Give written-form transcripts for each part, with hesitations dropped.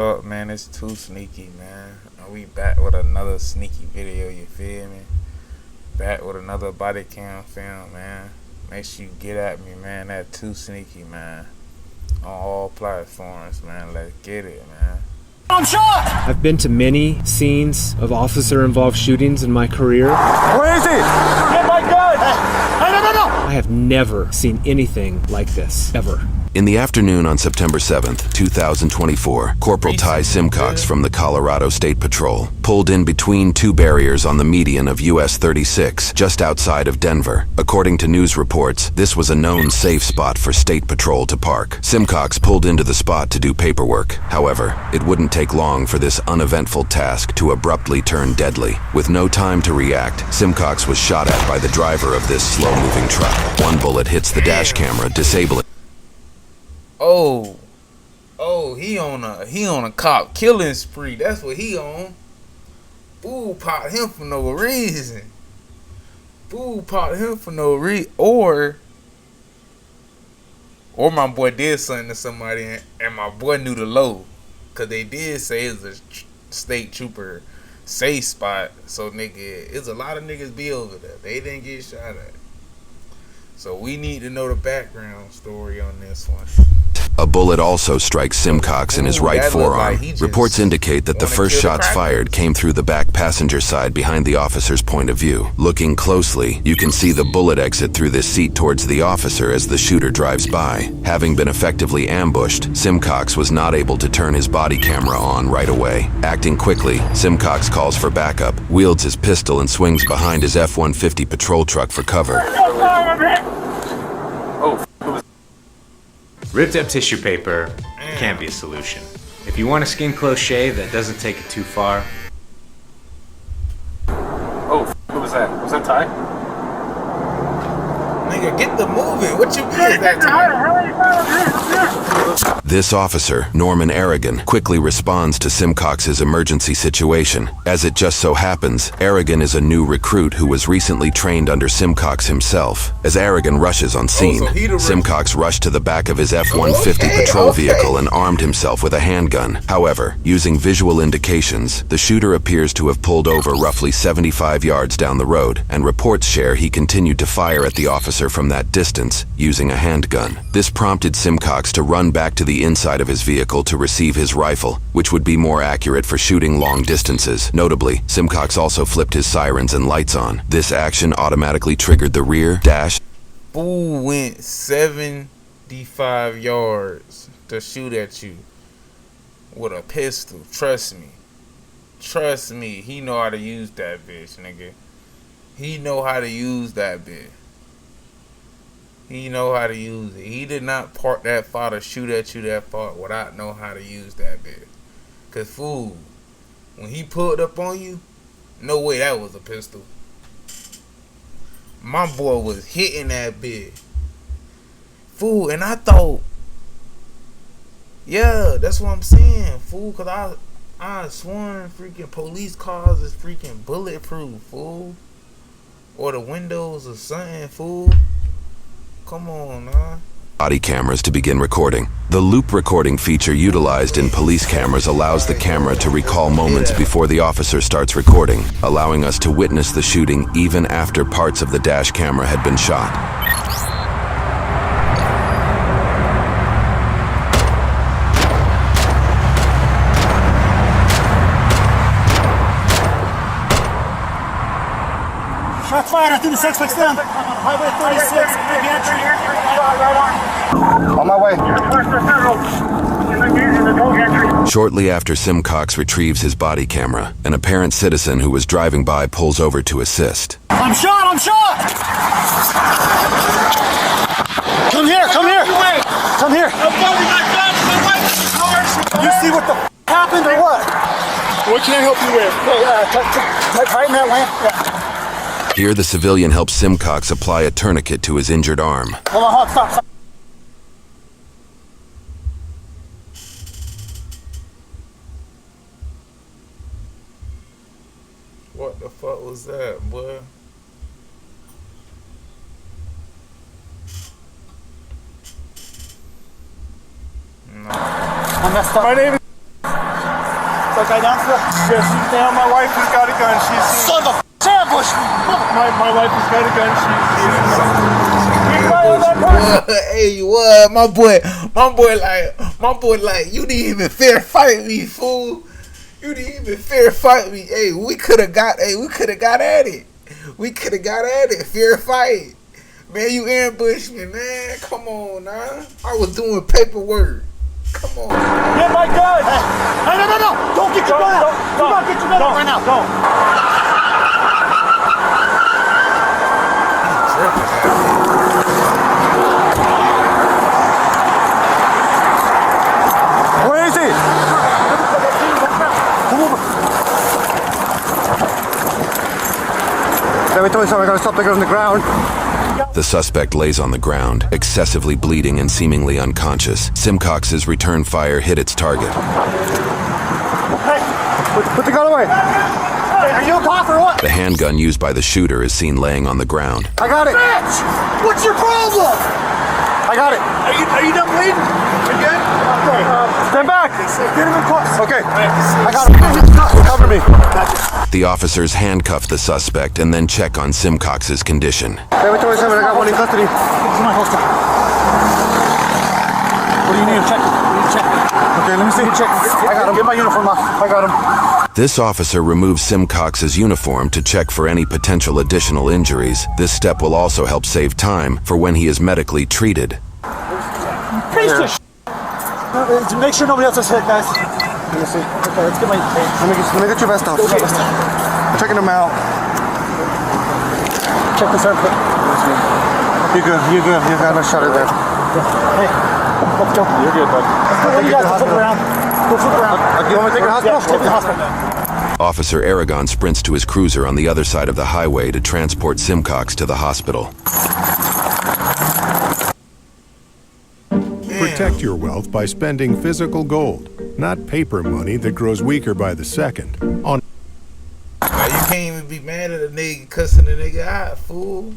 Up, man, it's 2Sneaky, man. And we back with another sneaky video, you feel me? Back with another body cam film, man. Make sure you get at me, man. That 2Sneaky, man. On all platforms, man. Let's get it, man. I'm shot! I've been to many scenes of officer-involved shootings in my career. Where is he? Get my gun! Hey, no! I have never seen anything like this, ever. In the afternoon on September 7th, 2024, Corporal Ty Simcox from the Colorado State Patrol pulled in between two barriers on the median of US 36, just outside of Denver. According to news reports, this was a known safe spot for State Patrol to park. Simcox pulled into the spot to do paperwork. However, it wouldn't take long for this uneventful task to abruptly turn deadly. With no time to react, Simcox was shot at by the driver of this slow-moving truck. One bullet hits the dash camera, disabling. He on a cop killing spree. That's what he on. Fool popped him for no reason. Or my boy did something to somebody and my boy knew the low. Cause they did say it's a state trooper safe spot. So nigga, it's a lot of niggas be over there. They didn't get shot at. So we need to know the background story on this one. A bullet also strikes Simcox in his right forearm. Reports indicate that the first shots fired came through the back passenger side behind the officer's point of view. Looking closely, you can see the bullet exit through this seat towards the officer as the shooter drives by. Having been effectively ambushed, Simcox was not able to turn his body camera on right away. Acting quickly, Simcox calls for backup, wields his pistol and swings behind his F-150 patrol truck for cover. Ripped up tissue paper can't be a solution. If you want a skin close shave that doesn't take it too far. Oh, who was that? Was that Ty? Nigga, get the moving. What you mean that time? This officer, Norman Aragon, quickly responds to Simcox's emergency situation. As it just so happens, Aragon is a new recruit who was recently trained under Simcox himself. As Aragon rushes on scene, Simcox rushed to the back of his F-150 patrol vehicle and armed himself with a handgun. However, using visual indications, the shooter appears to have pulled over roughly 75 yards down the road, and reports share he continued to fire at the officer from that distance using a handgun. This prompted Simcox to run back to the inside of his vehicle to receive his rifle, which would be more accurate for shooting long distances. Notably, Simcox also flipped his sirens and lights on. This action automatically triggered the rear dash. Fool went 75 yards to shoot at you with a pistol. Trust me, he know how to use that bitch, nigga. He know how to use that bitch. He know how to use it. He did not park that far to shoot at you that far without know how to use that bitch. Cause fool, when he pulled up on you, no way that was a pistol. My boy was hitting that bitch. Fool, and I thought, yeah, that's what I'm saying, fool. Cause I sworn freaking police cars is freaking bulletproof, fool. Or the windows or something, fool. Come on, huh? Body cameras to begin recording. The loop recording feature utilized in police cameras allows the camera to recall moments before the officer starts recording, allowing us to witness the shooting even after parts of the dash camera had been shot. Shots fired. I think the suspect's down. Highway 36, big entry. On my way. Shortly after Simcox retrieves his body camera, an apparent citizen who was driving by pulls over to assist. I'm shot! Come here! You see what the happened or what? What can I help you with? Tighten that lamp. Yeah. Here, the civilian helps Simcox apply a tourniquet to his injured arm. Hold on, stop. What the fuck was that, boy? No. I messed up. My name is that guy down for? Yeah, she's down. My wife has got a gun. She's Son of a ambush! my wife has got a gun. Hey, what? My boy, like, you didn't even fair fight me, fool. You didn't even fair fight me. Hey, we could have got at it. Fair fight. Man, you ambushed me, man. Come on, nah. I was doing paperwork. Come on. Get my gun! Hey, no. Don't get your gun out. Do not get your gun out right now. Don't. Where is he? Come over. Every time I gotta stop the guy on the ground. The suspect lays on the ground, excessively bleeding and seemingly unconscious. Simcox's return fire hit its target. Hey, put the gun away. Hey, are you a cop or what? The handgun used by the shooter is seen laying on the ground. I got it. Bitch! What's your problem? I got it. Are you done bleeding? You good? Stand back. Get him in close. Okay. I got him. Cover me. The officers handcuff the suspect and then check on Simcox's condition. Every 27, I got one in custody. It's my holster. What do you need to check? Okay, let me see. Check. I got him. Get my uniform off. I got him. This officer removes Simcox's uniform to check for any potential additional injuries. This step will also help save time for when he is medically treated. Piece of shit. To make sure nobody else is hit, guys. Let me see. Okay, let's get my... Let me get your vest off. Okay. I'm checking them out. Check this out. You're good. You got a shot there. Hey, let's go. You're good, bud. You guys flip around. Go flip around. You want me to take you to the hospital? Yeah, take the hospital. Officer Aragon sprints to his cruiser on the other side of the highway to transport Simcox to the hospital. Protect your wealth by spending physical gold, not paper money that grows weaker by the second. On Now, you can't even be mad at a nigga cussing a nigga out, fool.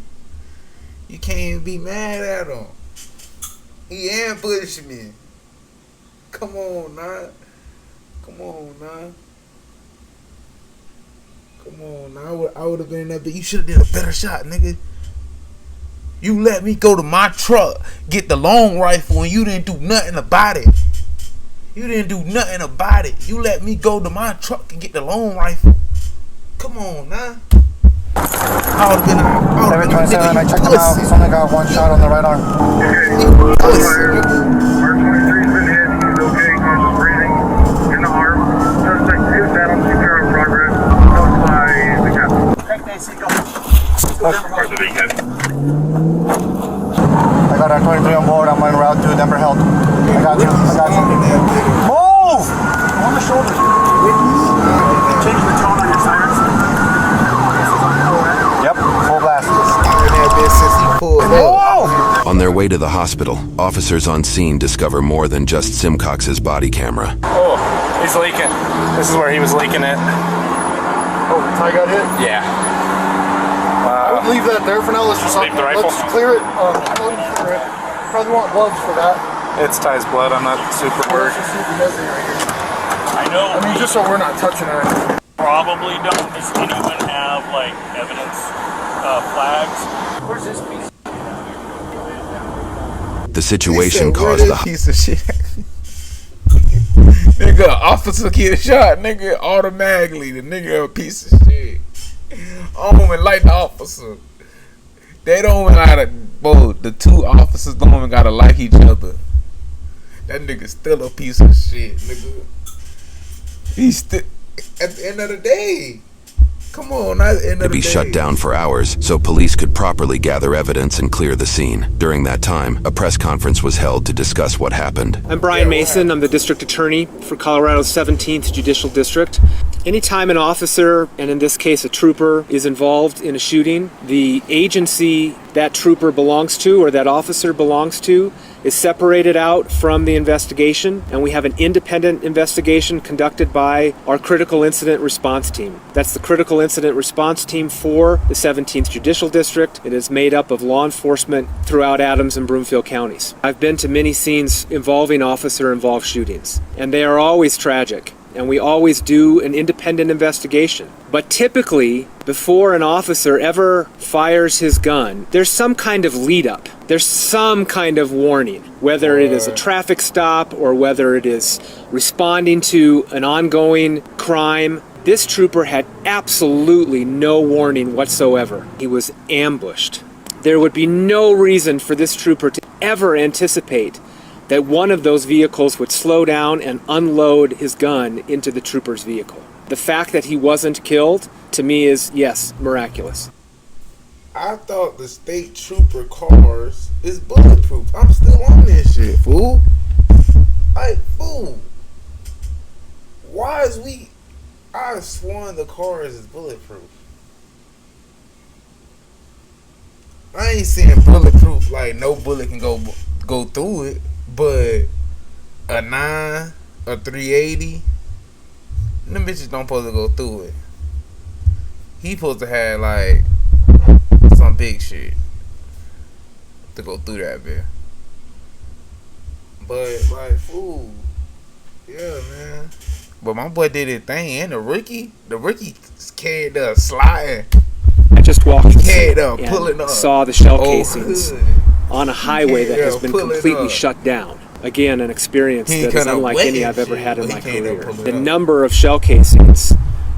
You can't even be mad at him. He ambushed me. Come on, nah. I would have been in that bit. You should have did a better shot, nigga. You let me go to my truck, get the long rifle, and you didn't do nothing about it. You let me go to my truck and get the long rifle. Come on, nah. I would have been. 727, I checked him out. He's only got one shot on the right arm. R23's been hit. He's okay. Conscious breathing in the arm. Suspect is down. Secure in progress. Notify the captain. I got R23 on board. I'm en route to Denver Health. I got you. Move! On the shoulder. Change the tone on your sirens. Yep, full blast. On their way to the hospital, officers on scene discover more than just Simcox's body camera. Oh, he's leaking. This is where he was leaking it. Oh, Ty got hit? Yeah. I would leave that there for now. Let's just Leave the rifle? Let's clear it. Probably want gloves for that. It's Ty's blood. I'm not super worried. Let's just see if he does anything. I know. I mean, just so we're not touching it. Probably don't. Does anyone have like evidence flags? Where's this piece? The situation caused the piece of shit. Nigga, officer get shot, nigga, automatically. The nigga a piece of shit. I don't even like the officer. They don't even gotta, the two officers don't even gotta like each other. That nigga still a piece of shit, nigga. He's still, at the end of the day. Come on, at the end of the day. to be shut down for hours so police could properly gather evidence and clear the scene. During that time, a press conference was held to discuss what happened. I'm Brian Mason. I'm the district attorney for Colorado's 17th Judicial District. Anytime an officer, and in this case a trooper, is involved in a shooting, the agency that trooper belongs to or that officer belongs to is separated out from the investigation, and we have an independent investigation conducted by our critical incident response team. That's the critical incident response team for the 17th Judicial District. It is made up of law enforcement throughout Adams and Broomfield counties. I've been to many scenes involving officer-involved shootings, and they are always tragic. and we always do an independent investigation. But typically, before an officer ever fires his gun, there's some kind of lead up. There's some kind of warning, whether it is a traffic stop or whether it is responding to an ongoing crime. This trooper had absolutely no warning whatsoever. He was ambushed. There would be no reason for this trooper to ever anticipate that one of those vehicles would slow down and unload his gun into the trooper's vehicle. The fact that he wasn't killed, to me, is, yes, miraculous. I thought the state trooper cars is bulletproof. I'm still on this shit, fool. Like, fool. Why is we... I've sworn the cars is bulletproof. I ain't saying bulletproof like no bullet can go through it, but a 9, a 380, them bitches don't supposed to go through it. He supposed to have like some big shit to go through that bit. But like, fool, yeah, man. But my boy did his thing, and the rookie carried the sliding. I just walked and saw the shell casings on a highway that has been completely shut down. Again, an experience that is unlike any I've ever had in my career. The number of shell casings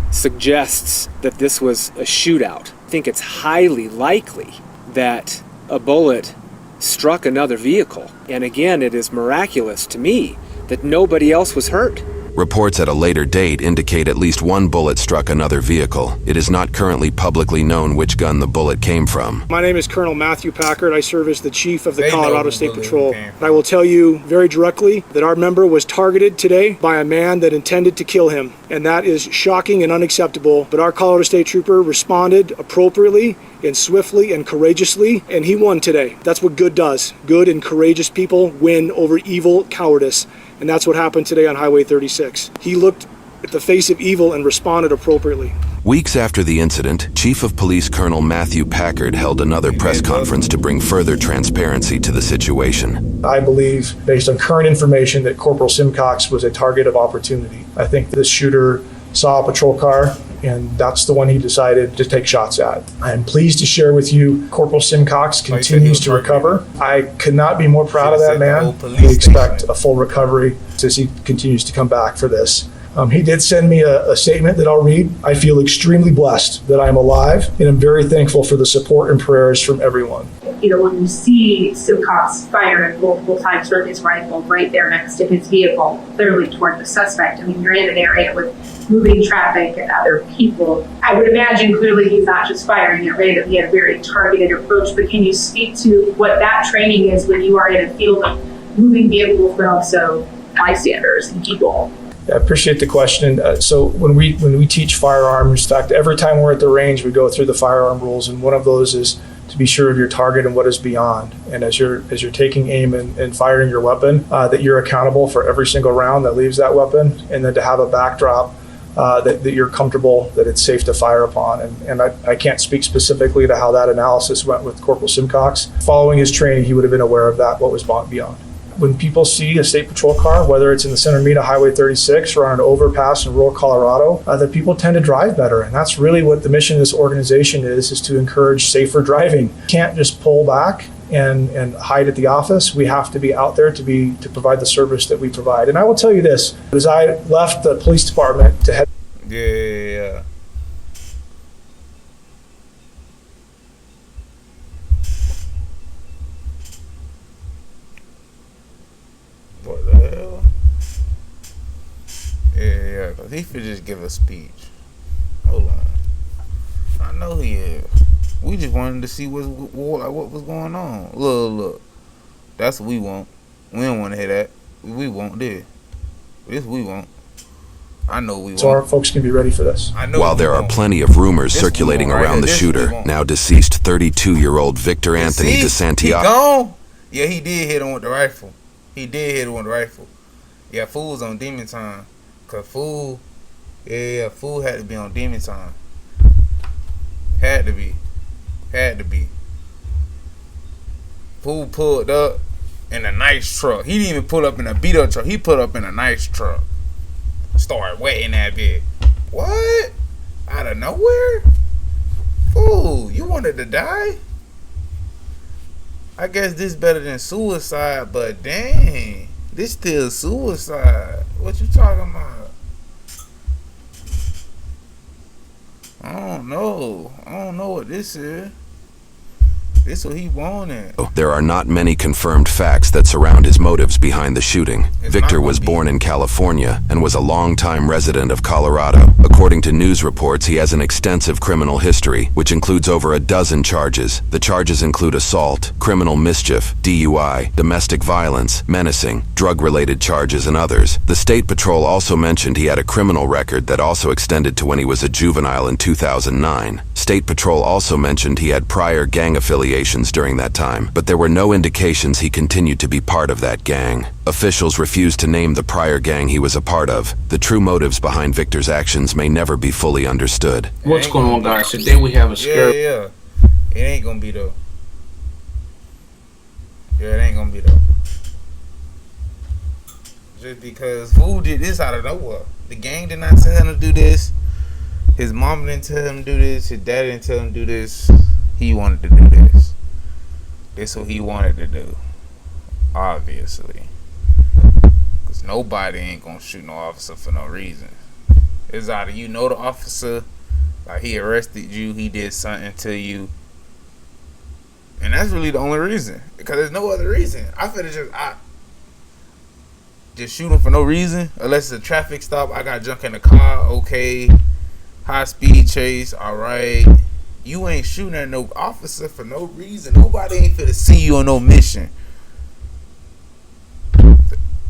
suggests that this was a shootout. I think it's highly likely that a bullet struck another vehicle. And again, it is miraculous to me that nobody else was hurt. Reports at a later date indicate at least one bullet struck another vehicle. It is not currently publicly known which gun the bullet came from. My name is Colonel Matthew Packard. I serve as the chief of the Colorado State Patrol. I will tell you very directly that our member was targeted today by a man that intended to kill him. And that is shocking and unacceptable. But our Colorado State Trooper responded appropriately and swiftly and courageously, and he won today. That's what good does. Good and courageous people win over evil cowardice. And that's what happened today on Highway 36. He looked at the face of evil and responded appropriately. Weeks after the incident, Chief of Police Colonel Matthew Packard held another press conference to bring further transparency to the situation. I believe, based on current information, that Corporal Simcox was a target of opportunity. I think this shooter saw a patrol car, and that's the one he decided to take shots at. I am pleased to share with you, Corporal Simcox continues to recover. I could not be more proud of that man. We expect a full recovery as he continues to come back for this. He did send me a statement that I'll read. I feel extremely blessed that I'm alive, and I'm very thankful for the support and prayers from everyone. You know, when you see Simcox fire multiple times from his rifle right there next to his vehicle, clearly toward the suspect, I mean, you're in an area with moving traffic and other people. I would imagine clearly he's not just firing at random, he had a very targeted approach, but can you speak to what that training is when you are in a field of moving vehicles, but also bystanders and people? I appreciate the question. So when we teach firearms, in fact, every time we're at the range, we go through the firearm rules, and one of those is to be sure of your target and what is beyond. And as you're taking aim and firing your weapon, that you're accountable for every single round that leaves that weapon, and then to have a backdrop that you're comfortable that it's safe to fire upon. And I can't speak specifically to how that analysis went with Corporal Simcox. Following his training, he would have been aware of that, what was beyond. When people see a state patrol car, whether it's in the center meet of Highway 36 or on an overpass in rural Colorado, that people tend to drive better. And that's really what the mission of this organization is to encourage safer driving. You can't just pull back and hide at the office. We have to be out there to provide the service that we provide. And I will tell you this, as I left the police department to head... Yeah. What the hell? Yeah, because he could just give a speech. Hold on. I know he is. We just wanted to see what was going on. Look. That's what we want. We don't want to hear that. We want this. This we want. I know we want. So our folks can be ready for this. While there are plenty of rumors circulating around the shooter, now deceased 32-year-old Victor Anthony DeSantiago. He gone? Yeah, he did hit him with the rifle. Yeah, fool's on demon time. Cause fool had to be on demon time. Had to be. Fool pulled up in a nice truck. He didn't even pull up in a beat up truck. He put up in a nice truck. start wetting that bit. What? Out of nowhere? Fool, you wanted to die? I guess this better than suicide, but dang, this still suicide. What you talking about? I don't know. I don't know what this is. This what he wanted. There are not many confirmed facts that surround his motives behind the shooting. Victor was born in California and was a longtime resident of Colorado. According to news reports, he has an extensive criminal history, which includes over a dozen charges. The charges include assault, criminal mischief, DUI, domestic violence, menacing, drug-related charges, and others. The State Patrol also mentioned he had a criminal record that also extended to when he was a juvenile in 2009. State Patrol also mentioned he had prior gang affiliations during that time, but there were no indications he continued to be part of that gang. Officials refused to name the prior gang he was a part of. The true motives behind Victor's actions may never be fully understood. What's going on, guys? Today we have a scare. Yeah. It ain't gonna be though. Yeah, it ain't gonna be though. Just because fool did this out of nowhere. The gang did not tell him to do this. His mom didn't tell him to do this. His dad didn't tell him to do this. He wanted to do this. This what he wanted to do. Obviously. Because nobody ain't gonna shoot no officer for no reason. It's either you know the officer, like he arrested you, he did something to you. And that's really the only reason. Because there's no other reason. I feel just shoot him for no reason. Unless it's a traffic stop, I got junk in the car, okay. High speed chase, alright. You ain't shooting at no officer for no reason. Nobody ain't finna see you on no mission.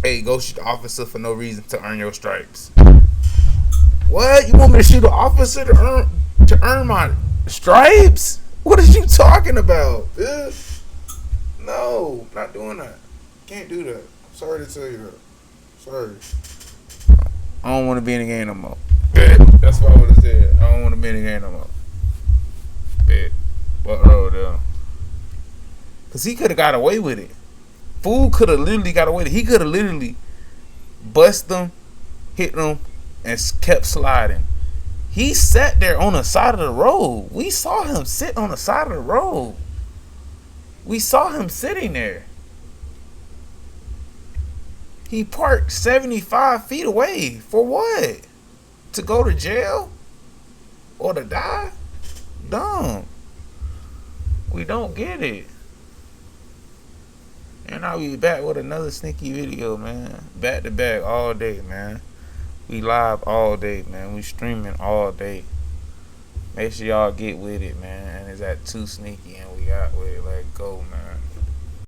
Hey, go shoot the officer for no reason to earn your stripes. What? You want me to shoot an officer to earn my stripes? What are you talking about? No, not doing that. Can't do that. Sorry to tell you that. Sorry. I don't want to be in the game no more. That's what I would have said. I don't want to be in the game no more. Bet. What road though? Cause he could have got away with it. Fool could have literally got away with it. He could have literally bust them, hit them, and kept sliding. He sat there on the side of the road. We saw him sit on the side of the road. We saw him sitting there. He parked 75 feet away. For what? To go to jail? Or to die? Dumb. We don't get it. And I'll be back with another sneaky video, man. Back to back all day, man. We live all day, man. We streaming all day. Make sure y'all get with it, man. And it's at 2Sneaky and we out with it. Let go, man.